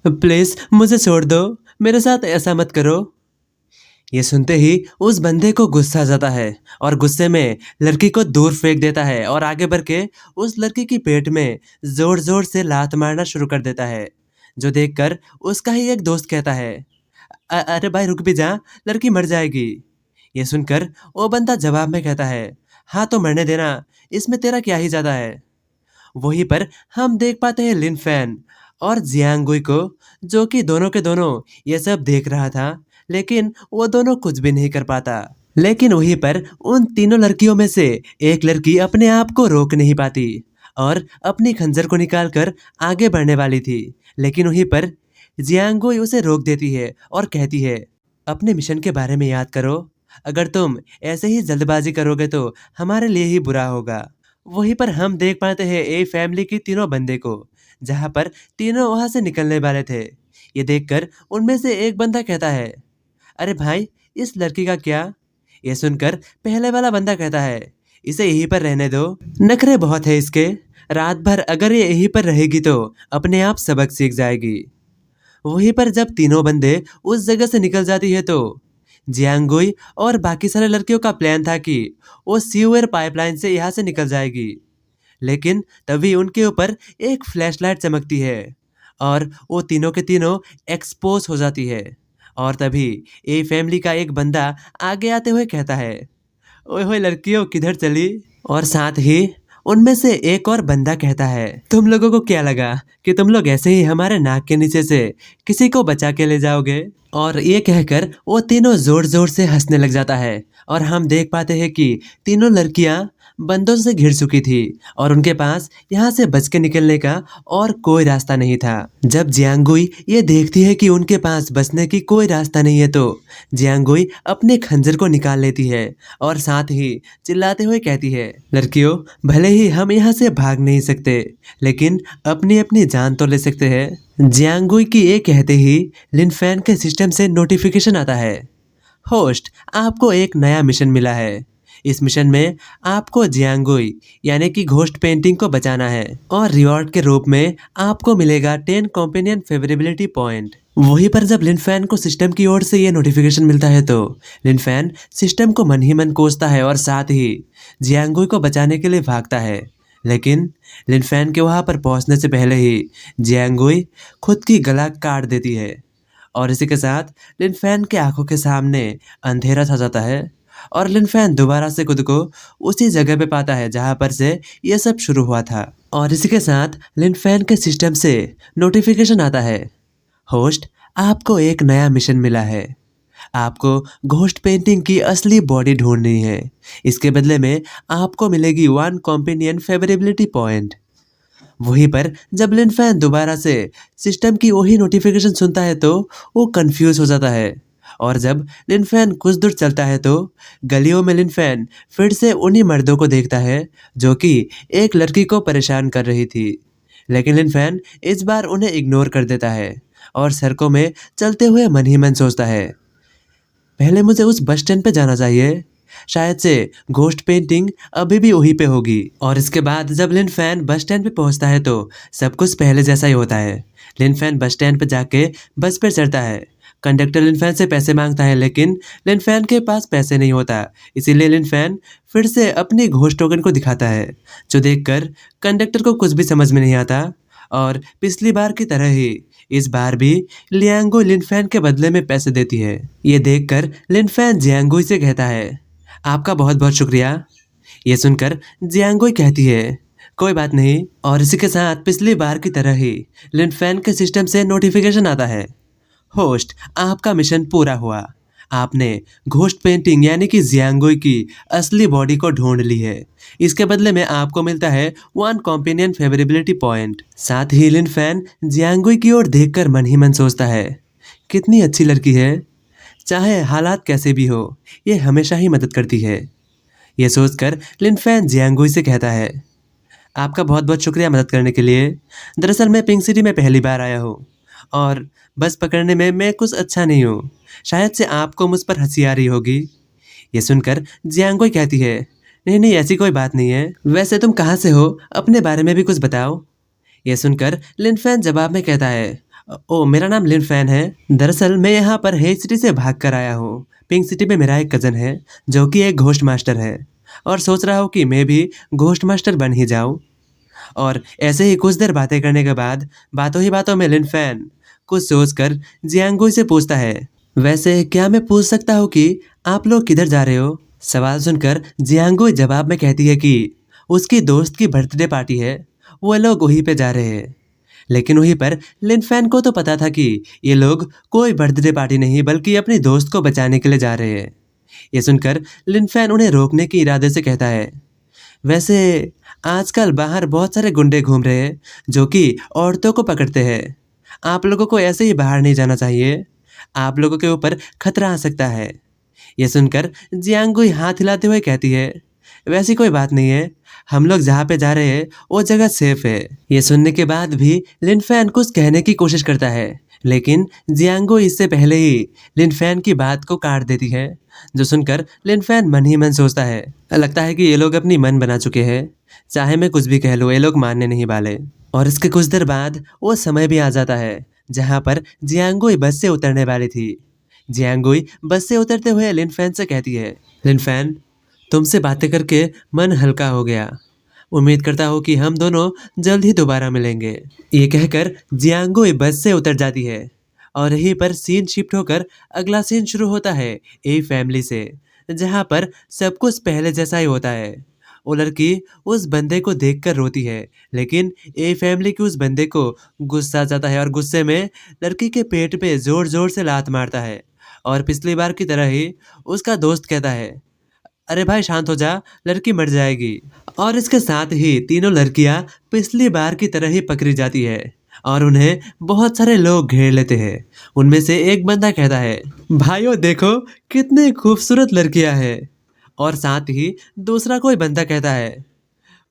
Please मुझे छोड़ दो, मेरे साथ ऐसा मत करो। ये सुनते ही उस बंदे को गुस्सा आ जाता है और गुस्से में लड़की को दूर फेंक देता है और आगे बढ़ के उस लड़की की पेट में जोर जोर से लात मारना शुरू कर देता है, जो देखकर उसका ही एक दोस्त कहता है, अरे भाई रुक भी जा, लड़की मर जाएगी। ये सुनकर वो बंदा जवाब में कहता है, हाँ तो मरने देना, इसमें तेरा क्या ही ज्यादा है। वहीं पर हम देख पाते हैं लिन फैन और जियांगुई को, जो कि दोनों के दोनों ये सब देख रहा था, लेकिन वो दोनों कुछ भी नहीं कर पाता। लेकिन वहीं पर उन तीनों लड़कियों में से एक लड़की अपने आप को रोक नहीं पाती और अपनी खंजर को निकालकर आगे बढ़ने वाली थी, लेकिन वहीं पर जियांगुई उसे रोक देती है और कहती है, अपने मिशन के बारे में याद करो, अगर तुम ऐसे ही जल्दबाजी करोगे तो हमारे लिए ही बुरा होगा। वहीं पर हम देख पाते हैं ए फैमिली की तीनों बंदे को, जहां पर तीनों वहां से निकलने वाले थे। ये देखकर उनमें से एक बंदा कहता है, अरे भाई इस लड़की का क्या। ये सुनकर पहले वाला बंदा कहता है, इसे यहीं पर रहने दो, नखरे बहुत है इसके, रात भर अगर ये यहीं पर रहेगी तो अपने आप सबक सीख जाएगी। वहीं पर जब तीनों बंदे उस जगह से निकल जाती है तो जियांगुई और बाकी सारे लड़कियों का प्लान था कि वो सीवेयर पाइपलाइन से यहाँ से निकल जाएगी, लेकिन तभी उनके ऊपर एक फ्लैशलाइट चमकती है और वो तीनों के तीनों एक्सपोज हो जाती है। और तभी ए फैमिली का एक बंदा आगे आते हुए कहता है, ओए होए लड़कियों किधर चली। और साथ ही उनमें से एक और बंदा कहता है, तुम लोगों को क्या लगा कि तुम लोग ऐसे ही हमारे नाक के नीचे से किसी को बचा के ले जाओगे। और ये कहकर वो तीनों जोर जोर से हंसने लग जाता है और हम देख पाते हैं कि तीनों लड़कियां बंदों से घिर चुकी थी और उनके पास यहाँ से बच के निकलने का और कोई रास्ता नहीं था। जब जियांगुई ये देखती है कि उनके पास बचने की कोई रास्ता नहीं है तो जियांगुई अपने खंजर को निकाल लेती है और साथ ही चिल्लाते हुए कहती है, लड़कियों भले ही हम यहाँ से भाग नहीं सकते, लेकिन अपनी अपनी जान तो ले सकते हैं। जियांगुई की ये कहते ही लिन फैन के सिस्टम से नोटिफिकेशन आता है, होस्ट आपको एक नया मिशन मिला है। इस मिशन में आपको जियांगुई यानी कि घोस्ट पेंटिंग को बचाना है और रिवॉर्ड के रूप में आपको मिलेगा 10 कंपेनियन फेवरेबिलिटी पॉइंट। वहीं पर जब लिन फैन को सिस्टम की ओर से ये नोटिफिकेशन मिलता है तो लिन फैन सिस्टम को मन ही मन कोसता है और साथ ही जियांगुई को बचाने के लिए भागता है, लेकिन लिन फैन के वहां पर पहुंचने से पहले ही जियांगुई खुद की गला काट देती है और इसी के साथ लिन फैन के आंखों के सामने अंधेरा छा जाता है और लिन फैन दोबारा से खुद को उसी जगह पे पाता है जहां पर से ये सब शुरू हुआ था। और इसी के साथ लिन फैन के सिस्टम से नोटिफिकेशन आता है, होस्ट आपको एक नया मिशन मिला है, आपको घोस्ट पेंटिंग की असली बॉडी ढूंढनी है, इसके बदले में आपको मिलेगी 1 कंपेनियन फेवरेबिलिटी पॉइंट। वहीं पर जब लिन फैन दोबारा से सिस्टम की वही नोटिफिकेशन सुनता है तो वो कंफ्यूज हो जाता है और जब लिन फैन कुछ दूर चलता है तो गलियों में लिन फैन फिर से उन्हीं मर्दों को देखता है जो कि एक लड़की को परेशान कर रही थी, लेकिन लिन फैन इस बार उन्हें इग्नोर कर देता है और सड़कों में चलते हुए मन ही मन सोचता है, पहले मुझे उस बस स्टैंड पे जाना चाहिए, शायद से घोस्ट पेंटिंग अभी भी वहीं पे होगी। और इसके बाद जब लिन फैन बस स्टैंड पे पहुंचता है तो सब कुछ पहले जैसा ही होता है। लिन फैन बस स्टैंड पे जाके बस पे चढ़ता है, कंडक्टर लिन फैन से पैसे मांगता है, लेकिन लिन फैन के पास पैसे नहीं होता, इसीलिए लिन फैन फिर से अपनी घोस्ट टोकन को दिखाता है, जो देखकर कंडक्टर को कुछ भी समझ में नहीं आता और पिछली बार की तरह ही इस बार भी लियांगो लिन फैन के बदले में पैसे देती है। ये देखकर लिन फैन जियांगुई से कहता है, आपका बहुत बहुत शुक्रिया। ये सुनकर जियांगुई कहती है, कोई बात नहीं। और इसी के साथ पिछली बार की तरह ही लिन फैन के सिस्टम से नोटिफिकेशन आता है, होस्ट आपका मिशन पूरा हुआ, आपने घोस्ट पेंटिंग यानी कि जियांगुई की असली बॉडी को ढूंढ ली है, इसके बदले में आपको मिलता है 1 कंपेनियन फेवरेबिलिटी पॉइंट। साथ ही लिन फैन जियांगुई की ओर देखकर मन ही मन सोचता है, कितनी अच्छी लड़की है, चाहे हालात कैसे भी हो ये हमेशा ही मदद करती है। ये सोचकर लिन फैन जियांगुई से कहता है, आपका बहुत बहुत शुक्रिया मदद करने के लिए। दरअसल मैं पिंक सिटी में पहली बार आया हूँ और बस पकड़ने में मैं कुछ अच्छा नहीं हूँ, शायद से आपको मुझ पर हंसी आ रही होगी। ये सुनकर जियांगुई कहती है, नहीं नहीं ऐसी कोई बात नहीं है, वैसे तुम कहाँ से हो, अपने बारे में भी कुछ बताओ। ये सुनकर लिन फैन जवाब में कहता है, ओ मेरा नाम लिन फैन है। दरअसल मैं यहाँ पर हेज सिटी से भाग कर आया हूँ। पिंक सिटी में मेरा एक कज़न है जो कि एक घोस्ट मास्टर है और सोच रहा हूँ कि मैं भी घोस्ट मास्टर बन ही जाऊँ। और ऐसे ही कुछ देर बातें करने के बाद बातों ही बातों में लिन फैन कुछ सोचकर जियांगुई से पूछता है, वैसे क्या मैं पूछ सकता हूँ कि आप लोग किधर जा रहे हो? सवाल सुनकर जियांगुई जवाब में कहती है कि उसकी दोस्त की बर्थडे पार्टी है, वो लोग वहीं पे जा रहे हैं। लेकिन वहीं पर लिन फैन को तो पता था कि ये लोग कोई बर्थडे पार्टी नहीं बल्कि अपनी दोस्त को बचाने के लिए जा रहे हैं। ये सुनकर लिन फैन उन्हें रोकने के इरादे से कहता है, वैसे आजकल बाहर बहुत सारे गुंडे घूम रहे हैं जो कि औरतों को पकड़ते हैं। आप लोगों को ऐसे ही बाहर नहीं जाना चाहिए, आप लोगों के ऊपर खतरा आ सकता है। ये सुनकर जियांगुई हाथ हिलाते हुए कहती है, वैसी कोई बात नहीं है, हम लोग जहाँ पे जा रहे हैं वो जगह सेफ है। ये सुनने के बाद भी लिन फैन कुछ कहने की कोशिश करता है, लेकिन जियांगुई इससे पहले ही लिन फैन की बात को काट देती है, जो सुनकर लिन फैन मन ही मन सोचता है, लगता है कि ये लोग अपनी मन बना चुके हैं, चाहे मैं कुछ भी कह लूँ ये लोग मानने नहीं वाले। और इसके कुछ देर बाद वो समय भी आ जाता है जहाँ पर जियांगुई बस से उतरने वाली थी। जियांगुई बस से उतरते हुए लिन फैन से कहती है, लिन फैन, तुमसे बातें करके मन हल्का हो गया। उम्मीद करता हूँ कि हम दोनों जल्द ही दोबारा मिलेंगे। ये कहकर जियांगुई बस से उतर जाती है और यहीं पर सीन शिफ्ट होकर अगला सीन शुरू होता है ए फैमिली से, जहाँ पर सब कुछ पहले जैसा ही होता है। वो लड़की उस बंदे को देखकर रोती है, लेकिन ए फैमिली की उस बंदे को गुस्सा आ जाता है और गुस्से में लड़की के पेट पे जोर जोर से लात मारता है। और पिछली बार की तरह ही उसका दोस्त कहता है, अरे भाई शांत हो जा, लड़की मर जाएगी। और इसके साथ ही तीनों लड़कियां पिछली बार की तरह ही पकड़ी जाती है और उन्हें बहुत सारे लोग घेर लेते हैं। उनमें से एक बंदा कहता है, भाइयों देखो कितनी खूबसूरत लड़कियां हैं। और साथ ही दूसरा कोई बंदा कहता है,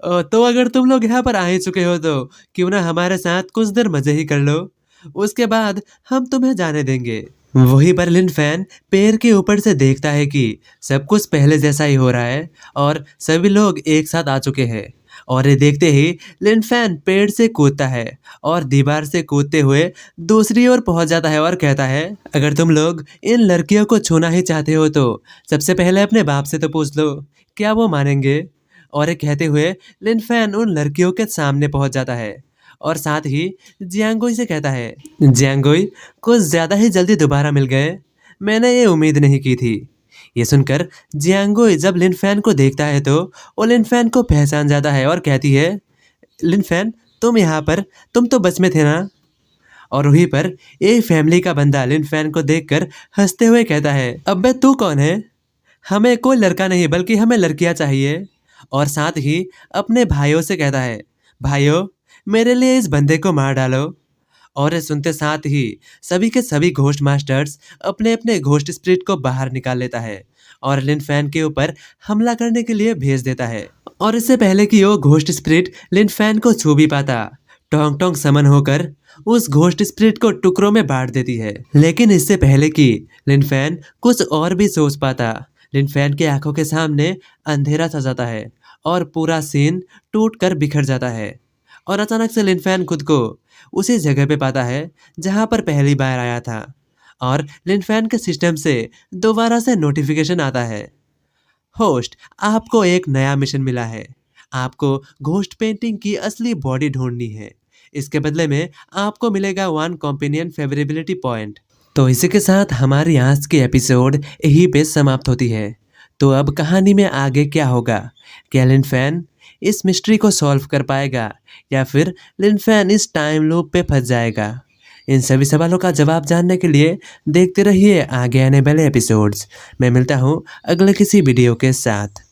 तो अगर तुम लोग यहाँ पर आ ही चुके हो तो क्यों ना हमारे साथ कुछ देर मजे ही कर लो, उसके बाद हम तुम्हें जाने देंगे। वही पर लिन फैन पेड़ के ऊपर से देखता है कि सब कुछ पहले जैसा ही हो रहा है और सभी लोग एक साथ आ चुके हैं। और ये देखते ही लिन फैन पेड़ से कूदता है और दीवार से कूदते हुए दूसरी ओर पहुंच जाता है और कहता है, अगर तुम लोग इन लड़कियों को छूना ही चाहते हो तो सबसे पहले अपने बाप से तो पूछ लो, क्या वो मानेंगे? और ये कहते हुए लिन फैन उन लड़कियों के सामने पहुंच जाता है और साथ ही जियांगुई से कहता है, जियांगुई कुछ ज्यादा ही जल्दी दोबारा मिल गए, मैंने ये उम्मीद नहीं की थी। ये सुनकर जियांगुई जब लिन फैन को देखता है तो वो लिन फैन को पहचान जाता है और कहती है, लिन फैन तुम यहाँ पर, तुम तो बस में थे ना? और वहीं पर ए फैमिली का बंदा लिन फैन को देखकर हंसते हुए कहता है, अबे तू कौन है? हमें कोई लड़का नहीं बल्कि हमें लड़कियां चाहिए। और साथ ही अपने भाइयों से कहता है, भाइयों मेरे लिए इस बंदे को मार डालो। और ये सुनते साथ ही सभी के सभी घोस्ट मास्टर्स अपने अपने घोस्ट स्पिरिट को बाहर निकाल लेता है और लिन फैन के ऊपर हमला करने के लिए भेज देता है। और इससे पहले कि वो घोस्ट स्पिरिट लिन फैन को छू भी पाता, टोंग टोंग समन होकर उस घोस्ट स्पिरिट को टुकड़ों में बांट देती है। लेकिन इससे पहले कि लिन फैन कुछ और भी सोच पाता, लिन फैन की आंखों के सामने अंधेरा सा जाता है और पूरा सीन टूट कर बिखर जाता है। और अचानक से लिन फैन खुद को उसी जगह पे पाता है जहां पर पहली बार आया था और लिन फैन के सिस्टम से दोबारा से नोटिफिकेशन आता है, होस्ट आपको एक नया मिशन मिला है, आपको घोस्ट पेंटिंग की असली बॉडी ढूंढनी है, इसके बदले में आपको मिलेगा 1 कॉम्पेनियन फेवरेबिलिटी पॉइंट। तो इसी के साथ हमारी आज की एपिसोड यहीं पे समाप्त होती है। तो अब कहानी में आगे क्या होगा? क्या लिन फैन इस मिस्ट्री को सॉल्व कर पाएगा या फिर लिन फैन इस टाइम लूप पे फंस जाएगा? इन सभी सवालों का जवाब जानने के लिए देखते रहिए आगे आने वाले एपिसोड्स। मैं मिलता हूँ अगले किसी वीडियो के साथ।